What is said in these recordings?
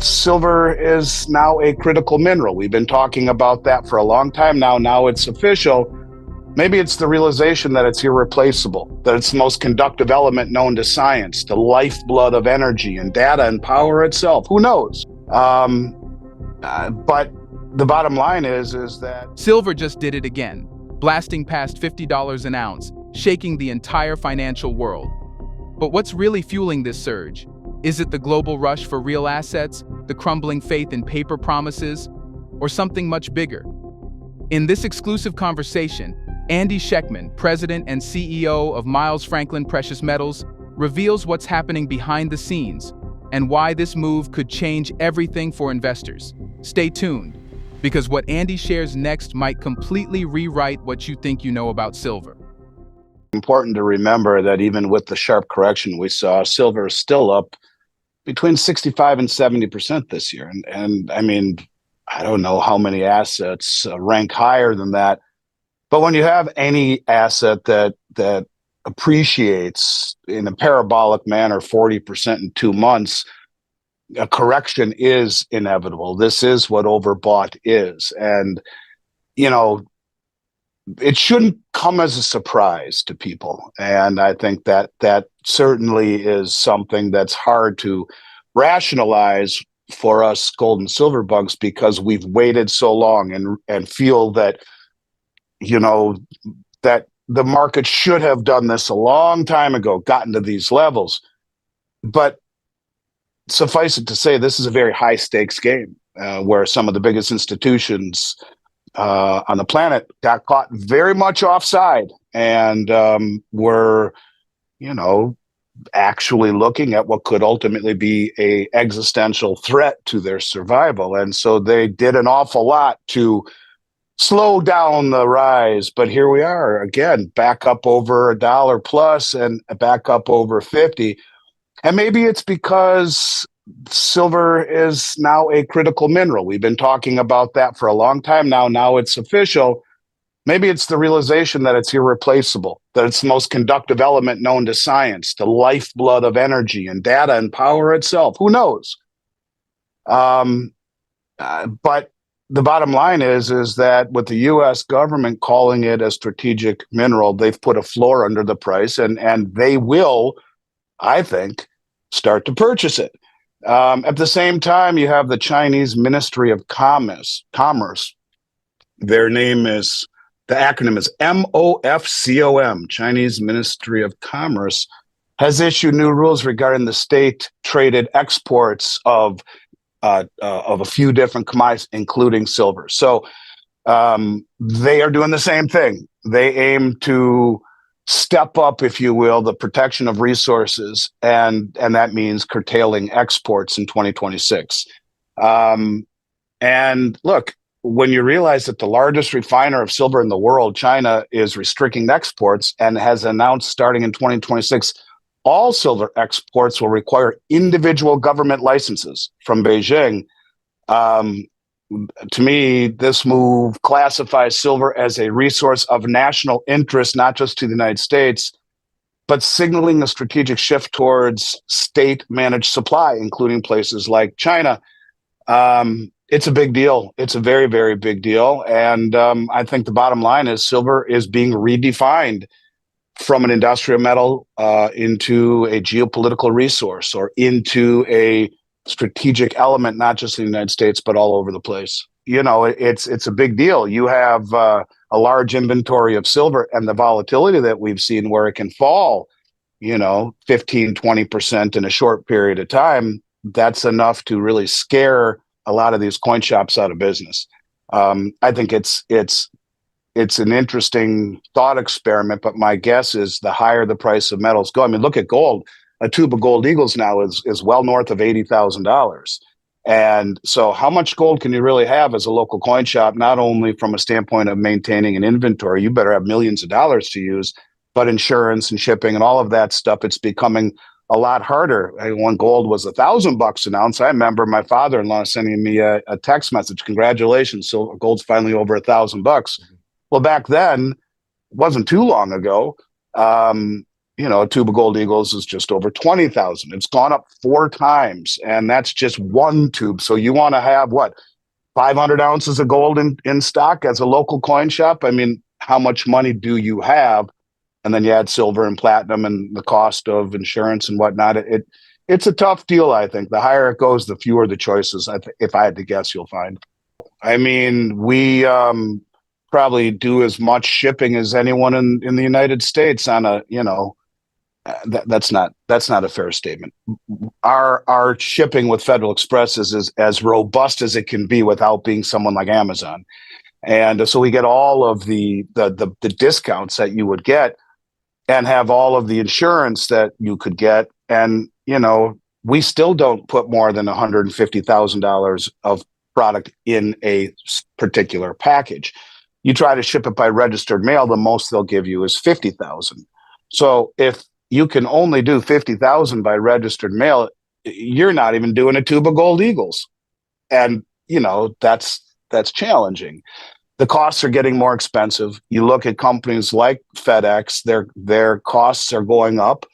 Silver is now a critical mineral. We've been talking about that for a long time now. Now it's official. Maybe it's the realization that it's irreplaceable, that it's the most conductive element known to science, the lifeblood of energy and data and power itself. Who knows? But the bottom line is that silver just did it again, blasting past $50 an ounce, shaking the entire financial world. But what's really fueling this surge? Is it the global rush for real assets, the crumbling faith in paper promises, or something much bigger? In this exclusive conversation, Andy Schectman, President and CEO of Miles Franklin Precious Metals, reveals what's happening behind the scenes and why this move could change everything for investors. Stay tuned, because what Andy shares next might completely rewrite what you think you know about silver. Important to remember that even with the sharp correction we saw, silver is still up between 65 and 70% this year. And I mean, I don't know how many assets rank higher than that. But when you have any asset that appreciates in a parabolic manner 40% in 2 months, a correction is inevitable. This is what overbought is. And, you know, it shouldn't come as a surprise to people. And I think that certainly is something that's hard to rationalize for us gold and silver bugs, because we've waited so long and feel that, you know, that the market should have done this a long time ago, gotten to these levels. But suffice it to say, this is a very high stakes game where some of the biggest institutions on the planet got caught very much offside and were, you know, actually looking at what could ultimately be a existential threat to their survival. And so they did an awful lot to slow down the rise. But here we are again, back up over $1 plus and back up over 50. And maybe it's because silver is now a critical mineral. We've been talking about that for a long time now. Now it's official. Maybe it's the realization that it's irreplaceable, that it's the most conductive element known to science, the lifeblood of energy and data and power itself. Who knows? But the bottom line is that with the U.S. government calling it a strategic mineral, they've put a floor under the price, and they will, I think, start to purchase it. At the same time, you have the Chinese Ministry of Commerce. Their name is, the acronym is MOFCOM, Chinese Ministry of Commerce, has issued new rules regarding the state-traded exports of a few different commodities, including silver. So they are doing the same thing. They aim to step up, if you will, the protection of resources, and that means curtailing exports in 2026. And look, when you realize that the largest refiner of silver in the world, China, is restricting exports and has announced starting in 2026, all silver exports will require individual government licenses from Beijing. To me, this move classifies silver as a resource of national interest, not just to the United States, but signaling a strategic shift towards state-managed supply, including places like China. It's a big deal. It's a very, very big deal. And I think the bottom line is silver is being redefined from an industrial metal into a geopolitical resource, or into a strategic element, not just in the United States, but all over the place. You know, it's a big deal. You have a large inventory of silver, and the volatility that we've seen where it can fall, you know, 15, 20% in a short period of time. That's enough to really scare a lot of these coin shops out of business. I think it's an interesting thought experiment, but my guess is the higher the price of metals go. I mean, look at gold. A tube of gold eagles now is well north of $80,000. And so how much gold can you really have as a local coin shop, not only from a standpoint of maintaining an inventory, you better have millions of dollars to use, but insurance and shipping and all of that stuff, it's becoming a lot harder. When gold was $1,000 an ounce, I remember my father-in-law sending me a text message, congratulations, so gold's finally over $1,000. Well, back then, it wasn't too long ago, a tube of gold eagles is just over 20,000. It's gone up 4 times, and that's just one tube. So you want to have what, 500 ounces of gold in stock as a local coin shop? I mean, how much money do you have? And then you add silver and platinum and the cost of insurance and whatnot. It's a tough deal, I think. The higher it goes, the fewer the choices, if I had to guess, you'll find. I mean, we probably do as much shipping as anyone in the United States on a, that's not a fair statement. Our shipping with Federal Express is as robust as it can be without being someone like Amazon. And so we get all of the discounts that you would get and have all of the insurance that you could get. And, we still don't put more than $150,000 of product in a particular package. You try to ship it by registered mail, the most they'll give you is 50,000. So if you can only do 50,000 by registered mail, you're not even doing a tube of gold eagles. And, that's challenging. The costs are getting more expensive. You look at companies like FedEx, their costs are going up.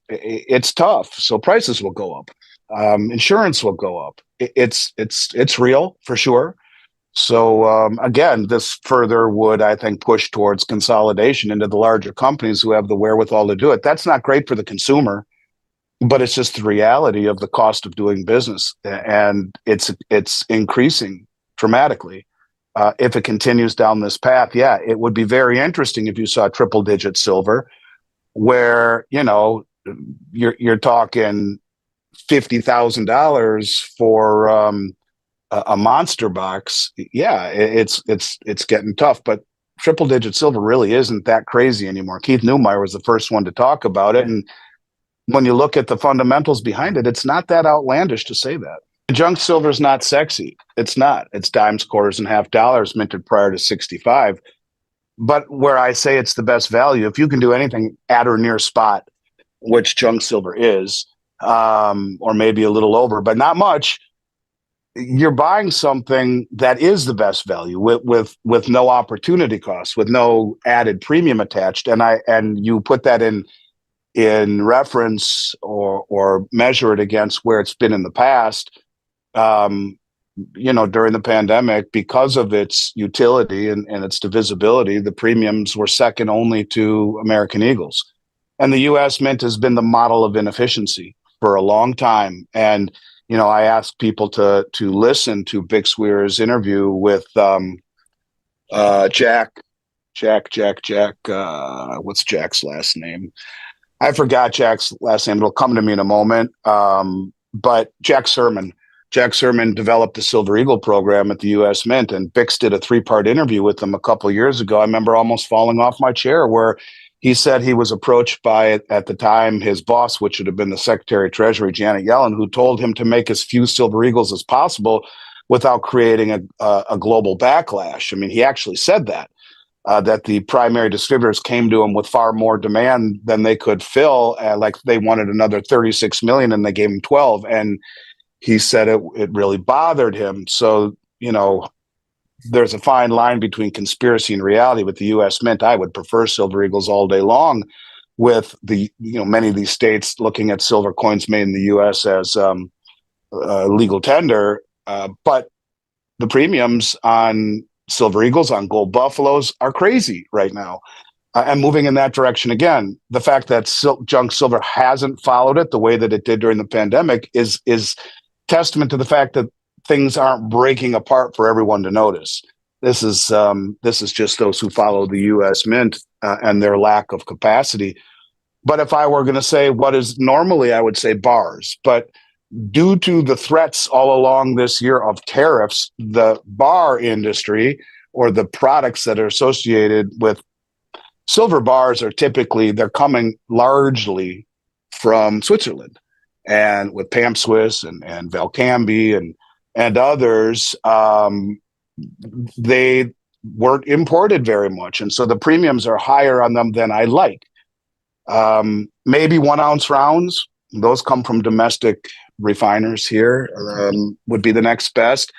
It's tough. So prices will go up. Insurance will go up. It's real for sure. So again, this further would, I think, push towards consolidation into the larger companies who have the wherewithal to do it. That's not great for the consumer, but it's just the reality of the cost of doing business, and it's increasing dramatically. If it continues down this path, yeah, it would be very interesting if you saw triple-digit silver, where you're talking $50,000 for a monster box. Yeah, it's getting tough, but triple-digit silver really isn't that crazy anymore. Keith Neumeyer was the first one to talk about it, and when you look at the fundamentals behind it, it's not that outlandish to say that. Junk silver is not sexy. It's not. It's dimes, quarters, and half dollars minted prior to 65. But where I say it's the best value, if you can do anything at or near spot, which junk silver is, or maybe a little over, but not much, you're buying something that is the best value with no opportunity costs, with no added premium attached. And you put that in reference or measure it against where it's been in the past. During the pandemic, because of its utility and its divisibility, the premiums were second only to American Eagles. And the U.S. Mint has been the model of inefficiency for a long time. And, I ask people to listen to Vic Swear's interview with Jack, what's Jack's last name? I forgot Jack's last name. It'll come to me in a moment. But Jack Sermon developed the Silver Eagle program at the U.S. Mint, and Bix did a 3-part interview with him a couple of years ago. I remember almost falling off my chair, where he said he was approached by, at the time, his boss, which would have been the Secretary of Treasury, Janet Yellen, who told him to make as few Silver Eagles as possible without creating a global backlash. I mean, he actually said that the primary distributors came to him with far more demand than they could fill. Like they wanted another 36 million and they gave him 12. And he said it really bothered him. So, there's a fine line between conspiracy and reality with the U.S. Mint. I would prefer Silver Eagles all day long, with the, many of these states looking at silver coins made in the U.S. as legal tender. But the premiums on Silver Eagles, on gold buffaloes, are crazy right now. And moving in that direction again. The fact that junk silver hasn't followed it the way that it did during the pandemic is testament to the fact that things aren't breaking apart for everyone to notice. This is just those who follow the U.S. Mint and their lack of capacity. But if I were going to say what is normally, I would say bars. But due to the threats all along this year of tariffs, the bar industry, or the products that are associated with silver bars, they're coming largely from Switzerland, and with Pam Swiss and Valcambi and others, they weren't imported very much. And so the premiums are higher on them than I like. Maybe 1 ounce rounds, those come from domestic refiners here, would be the next best.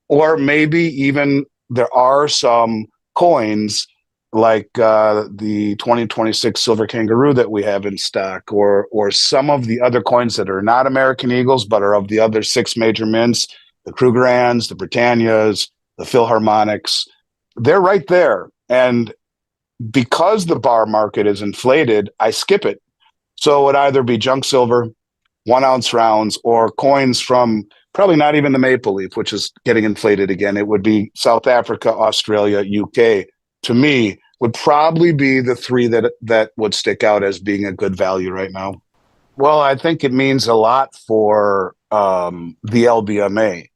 Or maybe even there are some coins like the 2026 Silver Kangaroo that we have in stock, or some of the other coins that are not American Eagles, but are of the other six major mints, the Krugerrands, the Britannias, the Philharmonics, they're right there. And because the bar market is inflated, I skip it. So it would either be junk silver, 1 ounce rounds, or coins from probably not even the maple leaf, which is getting inflated again. It would be South Africa, Australia, UK. To me, would probably be the three that would stick out as being a good value right now. Well, I think it means a lot for the LBMA.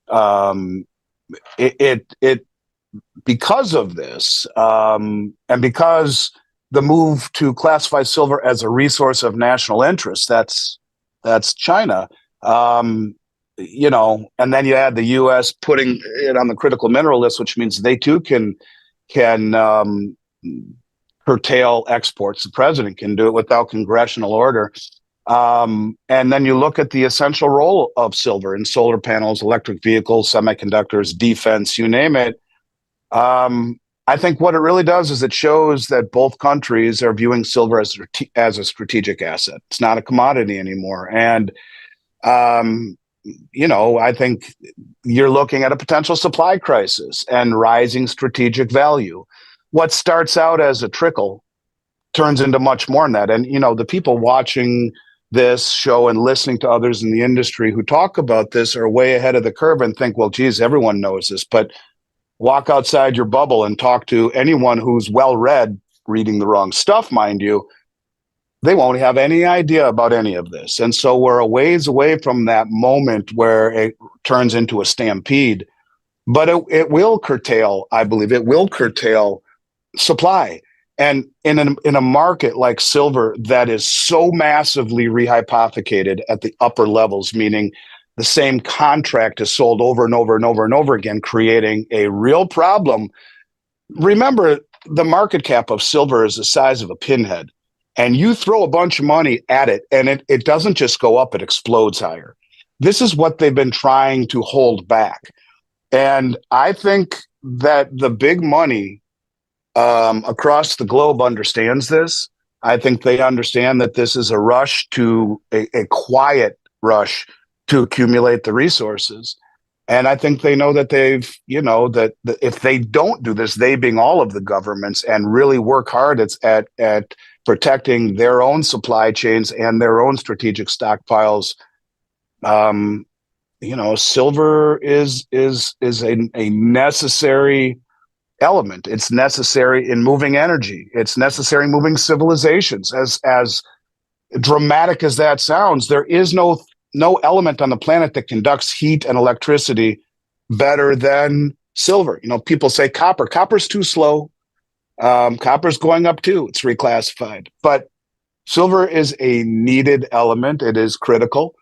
Um, it because of this, and because the move to classify silver as a resource of national interest, that's China. And then you add the U.S. putting it on the critical mineral list, which means they too can curtail exports. The president can do it without congressional order. And then you look at the essential role of silver in solar panels, electric vehicles, semiconductors, defense, you name it. I think what it really does is it shows that both countries are viewing silver as a strategic asset. It's not a commodity anymore. And, I think you're looking at a potential supply crisis and rising strategic value. What starts out as a trickle turns into much more than that. And, the people watching this show and listening to others in the industry who talk about this are way ahead of the curve and think, well, geez, everyone knows this. But walk outside your bubble and talk to anyone who's well-read, reading the wrong stuff, mind you, they won't have any idea about any of this. And so we're a ways away from that moment where it turns into a stampede. But it will curtail, I believe, it will curtail supply. And in a market like silver that is so massively rehypothecated at the upper levels, meaning the same contract is sold over and over and over and over again, creating a real problem. Remember, the market cap of silver is the size of a pinhead, and you throw a bunch of money at it, and it doesn't just go up, it explodes higher. This is what they've been trying to hold back. And I think that the big money across the globe understands this. I think they understand that this is a rush to a quiet rush to accumulate the resources. And I think they know that that if they don't do this, they being all of the governments, and really work hard at protecting their own supply chains and their own strategic stockpiles, silver is a necessary element. It's necessary in moving energy. It's necessary in moving civilizations. As dramatic as that sounds, there is no element on the planet that conducts heat and electricity better than silver. People say copper. Copper's too slow. Copper's going up too. It's reclassified. But silver is a needed element. It is critical.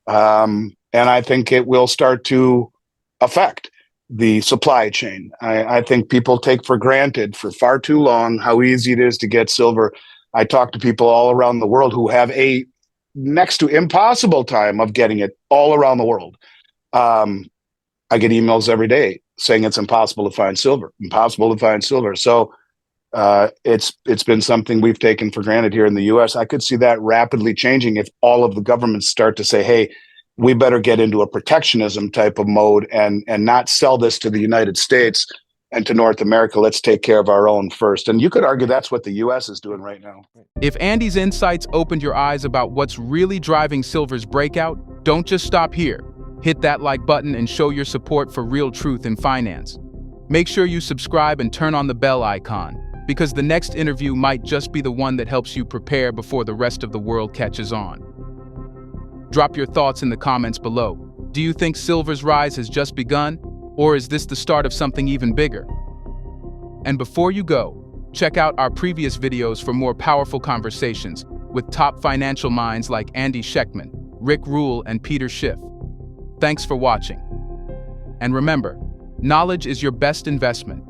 And I think it will start to affect the supply chain. I think people take for granted for far too long how easy it is to get silver. I talk to people all around the world who have a next to impossible time of getting it all around the world. I get emails every day saying it's impossible to find silver. So it's been something we've taken for granted here in the U.S. I could see that rapidly changing if all of the governments start to say, hey, we better get into a protectionism type of mode and not sell this to the United States and to North America. Let's take care of our own first. And you could argue that's what the U.S. is doing right now. If Andy's insights opened your eyes about what's really driving silver's breakout, don't just stop here. Hit that like button and show your support for real truth in finance. Make sure you subscribe and turn on the bell icon, because the next interview might just be the one that helps you prepare before the rest of the world catches on. Drop your thoughts in the comments below. Do you think silver's rise has just begun, or is this the start of something even bigger? And before you go, check out our previous videos for more powerful conversations with top financial minds like Andy Schectman, Rick Rule, and Peter Schiff. Thanks for watching. And remember, knowledge is your best investment.